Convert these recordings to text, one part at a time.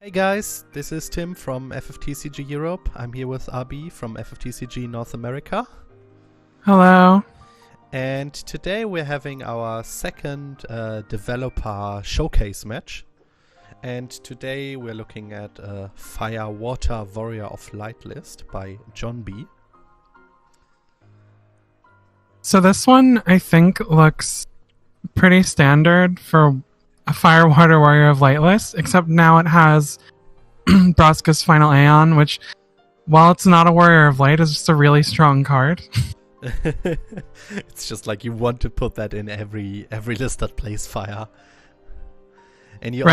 Hey guys, this is Tim from FFTCG Europe. I'm here with RB from FFTCG North America. Hello. And today we're having our second developer showcase match. And today we're looking at a Fire Water Warrior of Light list by John B. So this one, I think, looks pretty standard for a Fire Water Warrior of Light list, except now it has Braska's Final Aeon, which, while it's not a Warrior of Light, is just a really strong card. It's just like you want to put that in every list that plays fire. And you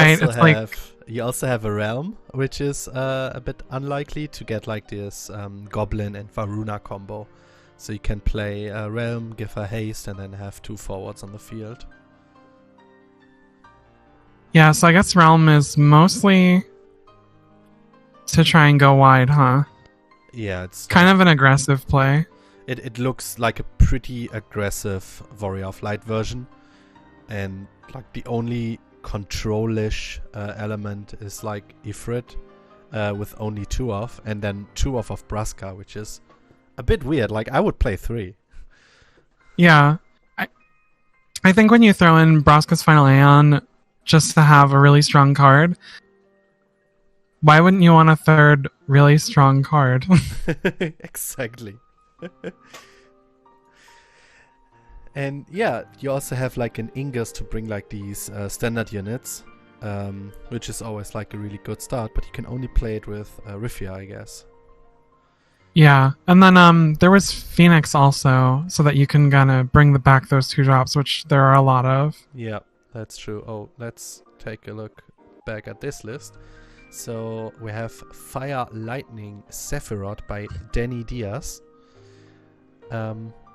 also have a realm, which is a bit unlikely to get like this Goblin and Varuna combo. So you can play a realm, give her haste, and then have 2 forwards on the field. Yeah, so I guess realm is mostly to try and go wide, huh? Yeah, it's kind of an aggressive play. It looks like a pretty aggressive Warrior of Light version, and like the only control-ish element is like Ifrit with only 2 off, and then 2 off of Braska, which is a bit weird. Like I would play 3. Yeah, I think when you throw in Braska's Final Aeon just to have a really strong card, why wouldn't you want a third really strong card? Exactly. And yeah, you also have like an Ingus to bring like these standard units, which is always like a really good start, but you can only play it with Rifia, I guess. Yeah, and then there was Phoenix also, so that you can kind of bring back those 2 drops, which there are a lot of. Yeah, that's true. Oh, let's take a look back at this list. So we have Fire Lightning Sephiroth by Danny Diaz.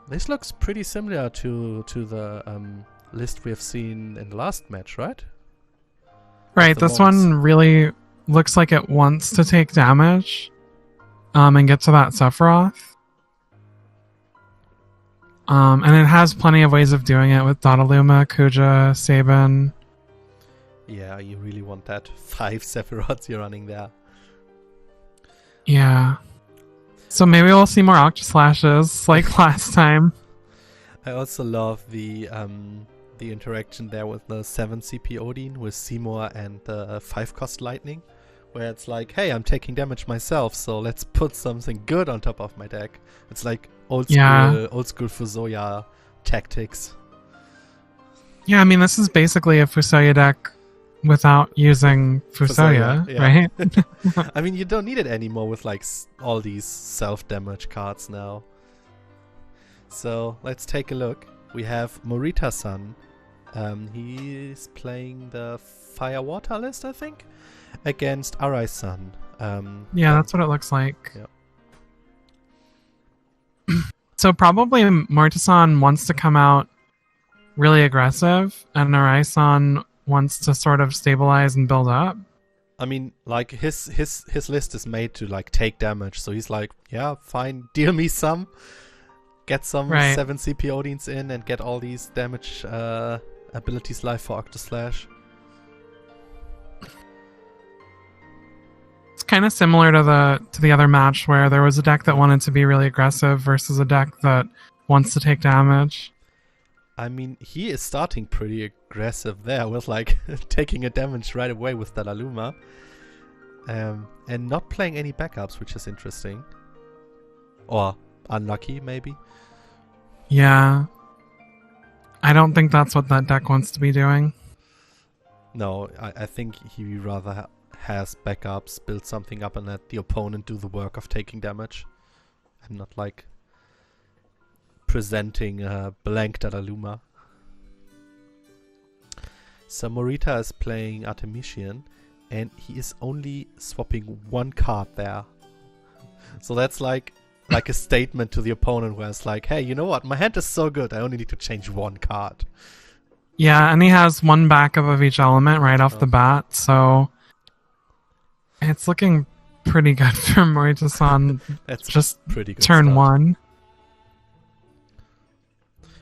This looks pretty similar to the list we have seen in the last match, right? Right, this one really looks like it wants to take damage and get to that Sephiroth. And it has plenty of ways of doing it with Dodaluma, Kuja, Sabin. Yeah, you really want that 5 Sephiroths you're running there. Yeah. So maybe we'll see more Octaslashes like last time. I also love the interaction there with the 7 CP Odin with Seymour and the 5 cost Lightning, where it's like, hey, I'm taking damage myself, so let's put something good on top of my deck. It's like old school Fusoya tactics. Yeah, I mean, this is basically a Fusoya deck without using Fusoya, yeah. Right? I mean, you don't need it anymore with like all these self-damage cards now. So let's take a look. We have Morita-san. He's playing the Fire Water list, I think, against Arai-san. Yeah, that's what it looks like. Yeah. So probably Morita-san wants to come out really aggressive, and Arai-san wants to sort of stabilize and build up. I mean, like his list is made to like take damage, so he's like, yeah, fine, deal me some, get some 7 CP Odins in, and get all these damage abilities live for Octaslash. It's kind of similar to the other match where there was a deck that wanted to be really aggressive versus a deck that wants to take damage. I mean, he is starting pretty aggressive there with like taking a damage right away with Dalaluma. And not playing any backups, which is interesting. Or unlucky, maybe. Yeah. I don't think that's what that deck wants to be doing. No, I think he rather has backups, build something up, and let the opponent do the work of taking damage. I'm not like presenting a blank Dalaluma. So Morita is playing Artemisian, and he is only swapping 1 card there. So that's like a statement to the opponent where it's like, hey, you know what? My hand is so good, I only need to change 1 card. Yeah, and he has 1 backup of each element right off the bat, so it's looking pretty good for Morita-san. That's just pretty good turn start. 1.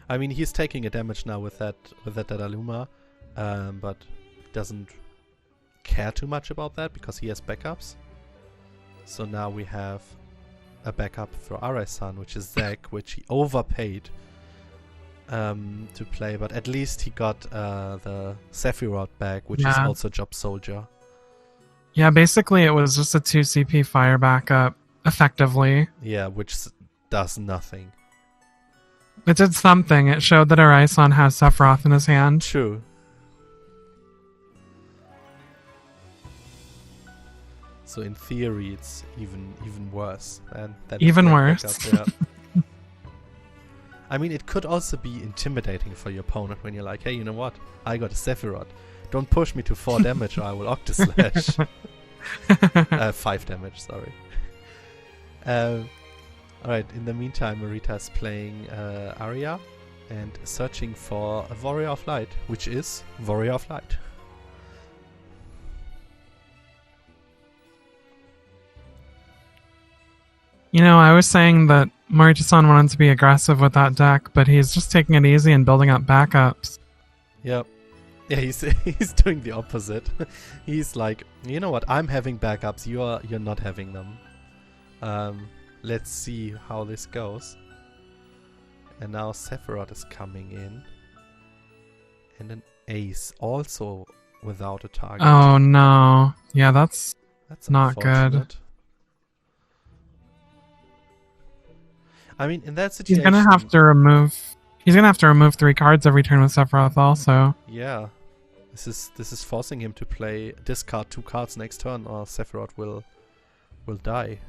I mean, he's taking a damage now with that Dalaluma, but doesn't care too much about that because he has backups. So now we have a backup for Arai-san, which is Zack, which he overpaid to play, but at least he got the Sephiroth back, which is also Job Soldier. Yeah, basically it was just a 2 CP fire backup, effectively. Yeah, which does nothing. It did something. It showed that Arai-san has Sephiroth in his hand. True. So in theory, it's even worse. Even worse. Yeah. I mean, it could also be intimidating for your opponent when you're like, hey, you know what? I got a Sephiroth. Don't push me to 4 damage or I will Octoslash. 5 damage, sorry. Alright, in the meantime, Marita's playing Arya and searching for a Warrior of Light, which is Warrior of Light. You know, I was saying that Marita-san wanted to be aggressive with that deck, but he's just taking it easy and building up backups. Yep. Yeah, he's doing the opposite. He's like, you know what? I'm having backups. You're not having them. Let's see how this goes. And now Sephiroth is coming in, and an ace also without a target. Oh no! Yeah, that's not good. I mean, in that situation, he's gonna have to remove 3 cards every turn with Sephiroth. Also, yeah, this is forcing him to discard 2 cards next turn, or Sephiroth will die.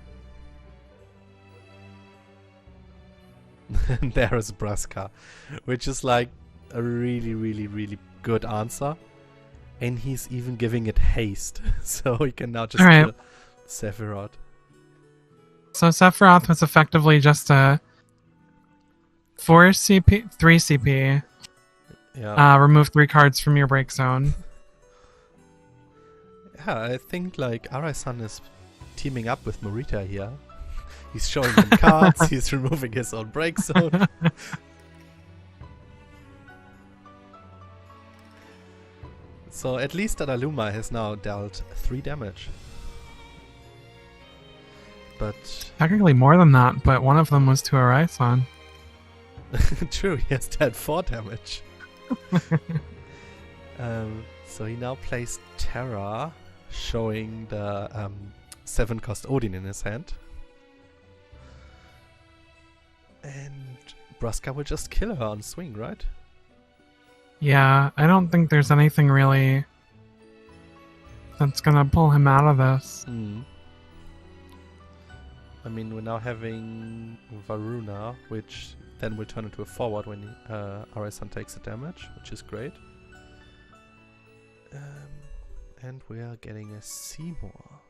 And there is Braska, which is like a really, really, really good answer, and he's even giving it haste, so he can now just kill Sephiroth. So Sephiroth was effectively just a 4 CP, 3 CP. Yeah. Remove 3 cards from your break zone. Yeah, I think like Arai-san is teaming up with Marita here. He's showing them cards, he's removing his own break zone. So at least Adaluma has now dealt 3 damage. But technically more than that, but one of them was to Arai-san. True, he has dealt 4 damage. So he now plays Terra, showing the 7-cost Odin in his hand. And Braska will just kill her on swing, right? Yeah, I don't think there's anything really that's gonna pull him out of this. I mean, we're now having Varuna, which then will turn into a forward when Arai-san takes the damage, which is great. And we are getting a Seymour.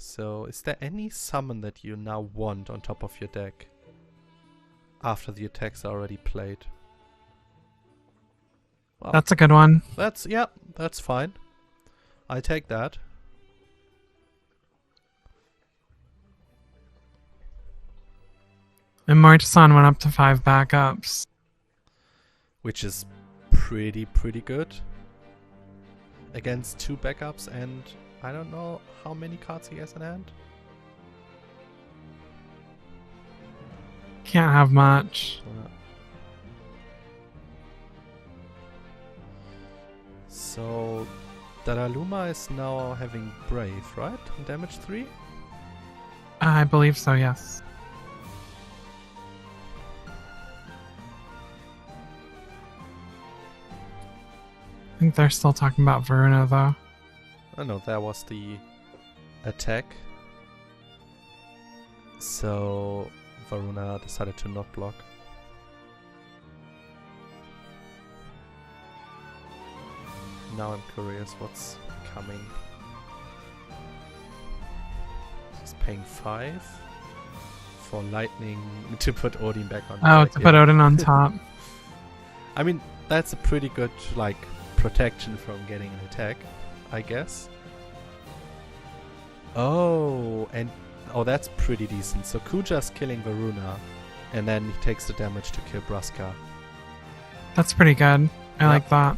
So, is there any summon that you now want on top of your deck after the attacks are already played? Well, that's a good one. That's fine. I take that. And Marita-san went up to 5 backups, which is pretty good against 2 backups, and I don't know how many cards he has in hand. Can't have much. So Daraluma is now having Brave, right? On damage 3? I believe so, yes. I think they're still talking about Varuna, though. Oh no, that was the attack. So Varuna decided to not block. Now I'm curious what's coming. He's paying 5 for lightning to put Odin back on. Oh, to put Odin on top. I mean, that's a pretty good protection from getting an attack, I guess. Oh, that's pretty decent. So Kuja's killing Varuna, and then he takes the damage to kill Braska. That's pretty good. I like that.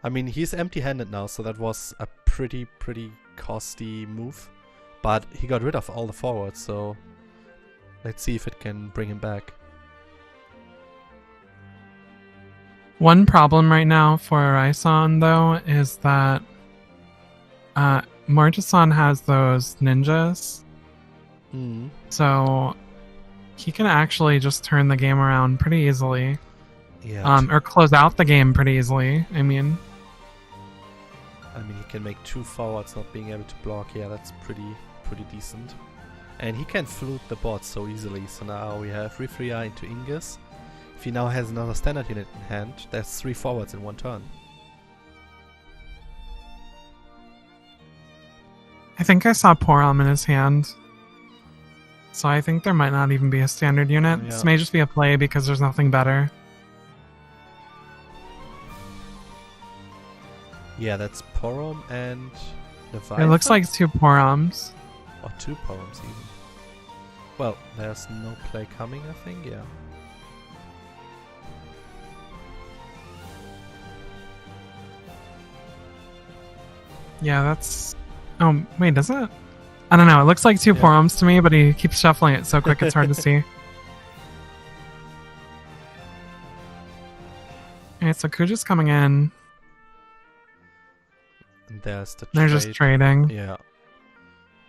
I mean, he's empty-handed now, so that was a pretty costly move. But he got rid of all the forwards, so let's see if it can bring him back. One problem right now for Raison, though, is that Mortis-san has those ninjas. So he can actually just turn the game around pretty easily. Yeah. Or close out the game pretty easily, I mean, he can make 2 forwards not being able to block. Yeah, that's pretty decent. And he can flute the board so easily. So now we have Rifria into Ingus. If he now has another standard unit in hand, that's 3 forwards in 1 turn. I think I saw Porom in his hand. So I think there might not even be a standard unit. Yeah. This may just be a play because there's nothing better. Yeah, that's Porom and Leviathan. It looks like 2 Poroms. Or 2 Poroms even. Well, there's no play coming, I think, yeah. Yeah, that's... Oh, wait, does it? I don't know. It looks like 2 Poroms to me, but he keeps shuffling it so quick it's hard to see. Alright, so Kuja's coming in. And there's the trade. They're just trading. Yeah.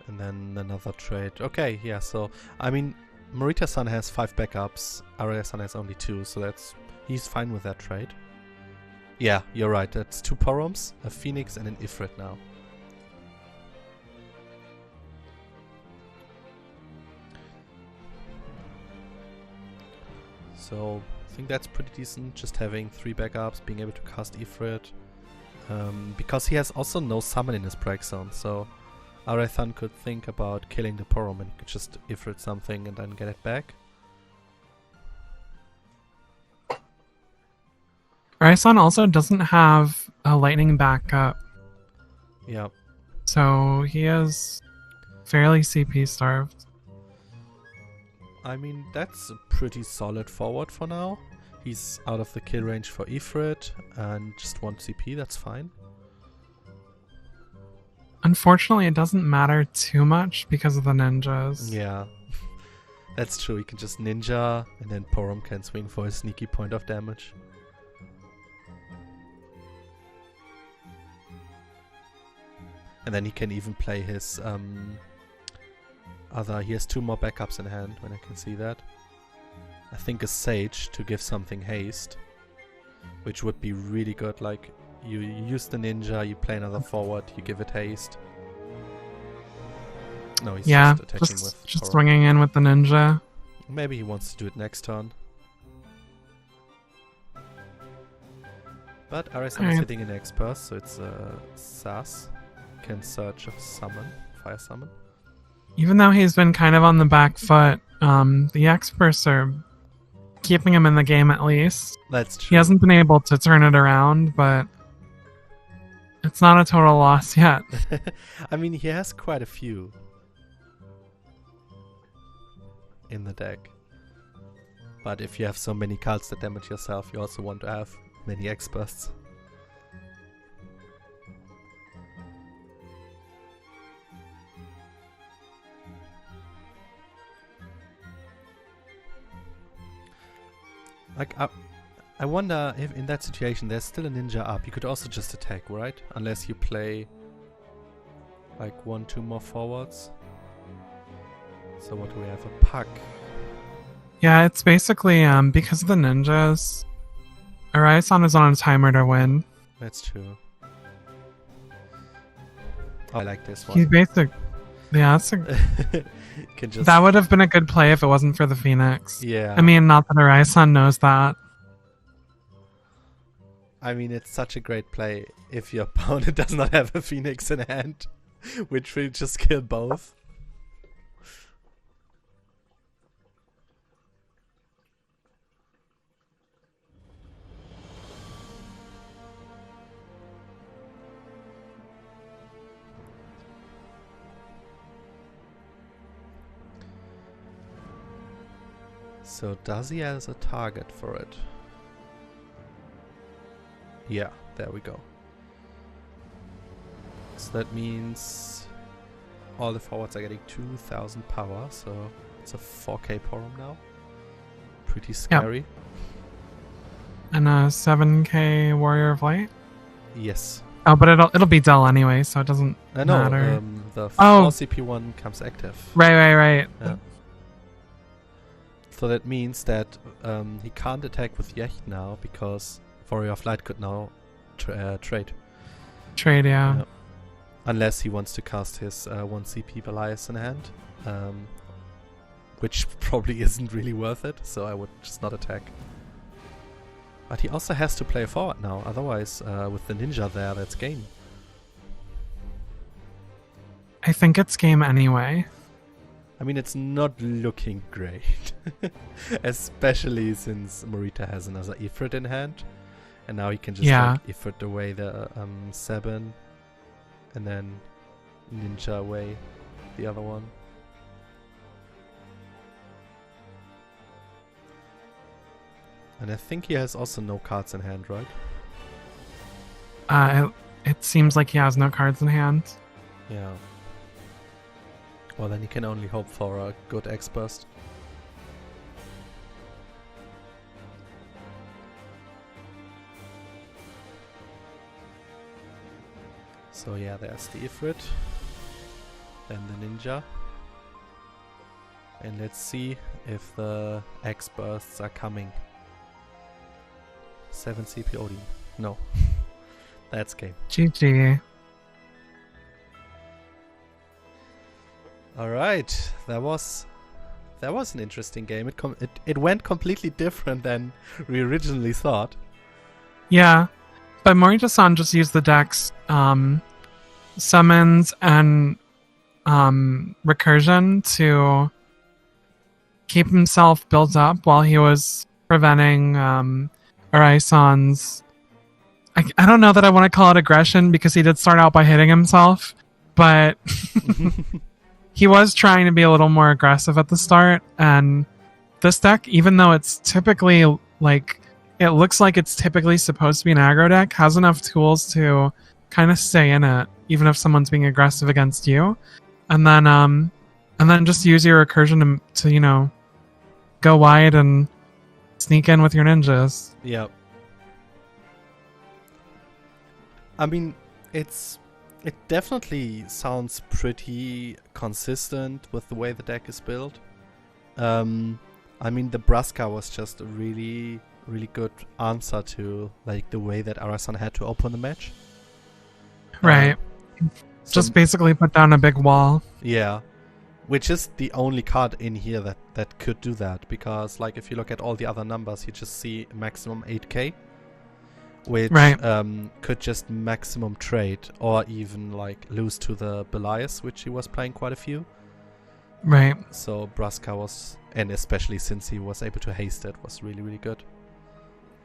And then another trade. Okay, yeah, so... I mean, Morita-san has 5 backups. Araya-san has only 2, so he's fine with that trade. Yeah, you're right. That's 2 Poroms, a Phoenix, and an Ifrit now. So, I think that's pretty decent, just having 3 backups, being able to cast Ifrit. Because he has also no summon in his break zone, so Arathan could think about killing the Porom and could just Ifrit something and then get it back. Raison also doesn't have a lightning backup. Yeah. So he is fairly CP starved. I mean, that's a pretty solid forward for now. He's out of the kill range for Ifrit and just 1 CP, that's fine. Unfortunately, it doesn't matter too much because of the ninjas. Yeah. That's true, he can just ninja and then Porom can swing for a sneaky point of damage. And then he can even play his he has 2 more backups in hand when I can see that. I think a Sage to give something haste, which would be really good. Like, you use the ninja, you play another forward, you give it haste. No, he's just attacking with just Porom. swinging in with the ninja. Maybe he wants to do it next turn. But Arisan is hitting an X-Burst, so it's SAS. Can search a summon, fire summon. Even though he's been kind of on the back foot, the experts are keeping him in the game at least. That's true. He hasn't been able to turn it around, but it's not a total loss yet. I mean, he has quite a few in the deck. But if you have so many cards that damage yourself, you also want to have many X-Bursts. Like, I wonder if in that situation there's still a ninja up. You could also just attack, right? Unless you play like 1-2 more forwards. So what do we have? A puck. Yeah, it's basically because of the ninjas. Araisan is on a timer to win. That's true. Oh, I like this one. He's basic. Yeah, that would have been a good play if it wasn't for the Phoenix. Yeah. I mean, not that Araisan knows that. I mean, it's such a great play if your opponent does not have a Phoenix in hand, which will just kill both. So does he has a target for it? Yeah, there we go. So that means all the forwards are getting 2,000 power, so it's a 4k Porum now. Pretty scary. Yep. And a 7k Warrior of Light? Yes. Oh, but it'll be dull anyway, so it doesn't matter. The 4CP one comes active. Right. Yeah. So that means that he can't attack with Yecht now because Warrior of Light could now trade. Trade, yeah. Unless he wants to cast his 1CP Belias in hand, which probably isn't really worth it, so I would just not attack. But he also has to play forward now, otherwise with the ninja there, that's game. I think it's game anyway. I mean, it's not looking great. Especially since Morita has another Ifrit in hand. And now he can just like Ifrit away the Seven. And then ninja away the other one. And I think he has also no cards in hand, right? It seems like he has no cards in hand. Yeah. Well, then he can only hope for a good X-Burst. So yeah, there's the Ifrit. Then the Ninja. And let's see if the X-Bursts are coming. 7 CP Odin. No. That's game. GG. Alright, that was an interesting game. It went completely different than we originally thought. Yeah, but Morita-san just used the deck's summons and recursion to keep himself built up while he was preventing Arai-san's... I don't know that I want to call it aggression because he did start out by hitting himself, but... He was trying to be a little more aggressive at the start, and this deck, even though it's typically, it looks like it's typically supposed to be an aggro deck, has enough tools to kind of stay in it, even if someone's being aggressive against you. And then just use your recursion to go wide and sneak in with your ninjas. Yeah. I mean, it definitely sounds pretty consistent with the way the deck is built. I mean, the Braska was just a really, really good answer to the way that Arasan had to open the match. Right. Just basically put down a big wall. Yeah. Which is the only card in here that could do that. Because, if you look at all the other numbers, you just see maximum 8k. Which could just maximum trade or even lose to the Belias, which he was playing quite a few. Right. So Braska was, and especially since he was able to haste it, was really, really good.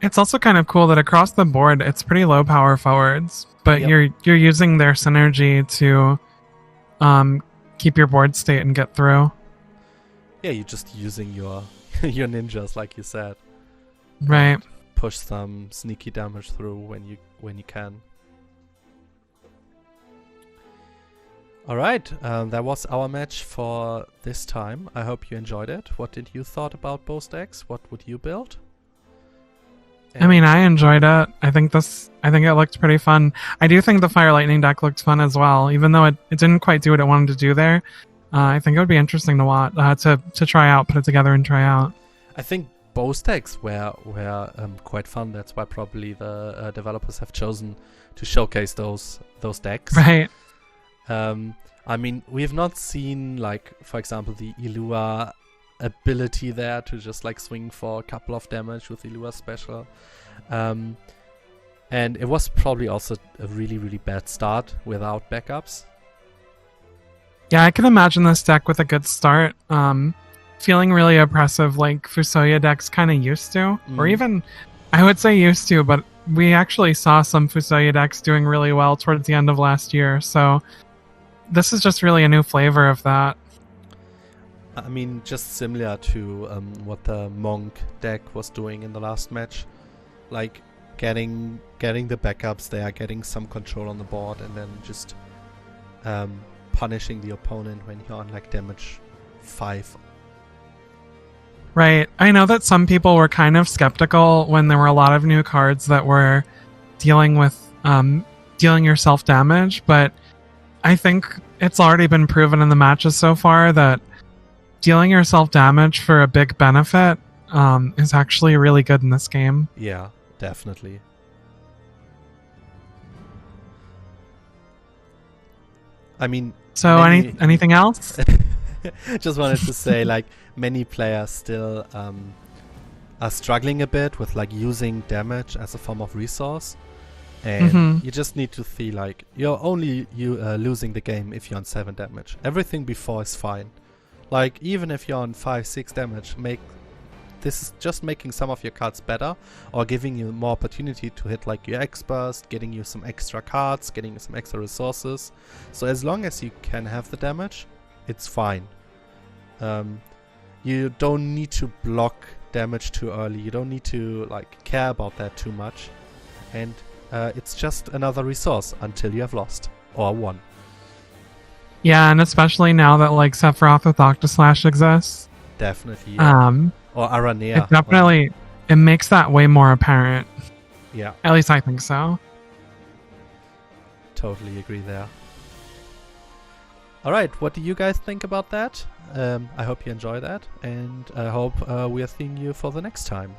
It's also kind of cool that across the board it's pretty low power forwards, but you're using their synergy to keep your board state and get through. Yeah, you're just using your your ninjas, like you said. Right. Push some sneaky damage through when you can. Alright, that was our match for this time. I hope you enjoyed it. What did you thought about both decks? What would you build? I mean, I enjoyed it. I think it looked pretty fun. I do think the Fire Lightning deck looked fun as well, even though it didn't quite do what it wanted to do there. I think it would be interesting to watch, to try out, put it together and try out. I think both decks were quite fun. That's why probably the developers have chosen to showcase those decks. Right. I mean, we've not seen, for example, the Illua ability there to just swing for a couple of damage with Illua special. And it was probably also a really, really bad start without backups. Yeah, I can imagine this deck with a good start. Feeling really oppressive like Fusoya decks kind of used to. Or even, I would say used to, but we actually saw some Fusoya decks doing really well towards the end of last year. So this is just really a new flavor of that. I mean, just similar to what the Monk deck was doing in the last match. Getting the backups there, getting some control on the board, and then just punishing the opponent when you're on like damage 5. Right. I know that some people were kind of skeptical when there were a lot of new cards that were dealing with dealing yourself damage, but I think it's already been proven in the matches so far that dealing yourself damage for a big benefit is actually really good in this game. Yeah, definitely. I mean... So anything else? Just wanted to say, like, many players still are struggling a bit with, like, using damage as a form of resource. And you just need to see, like, you're only losing the game if you're on 7 damage. Everything before is fine. Like, even if you're on 5-6 damage, this is just making some of your cards better, or giving you more opportunity to hit like your X-Burst, getting you some extra cards, getting you some extra resources. So as long as you can have the damage, it's fine. You don't need to block damage too early. You don't need to like care about that too much. And it's just another resource until you have lost or won. Yeah, and especially now that like Sephiroth with Octoslash exists. Definitely. Yeah. Or Aranea. It definitely it makes that way more apparent. Yeah. At least I think so. Totally agree there. Alright, what do you guys think about that? I hope you enjoy that, and I hope we are seeing you for the next time.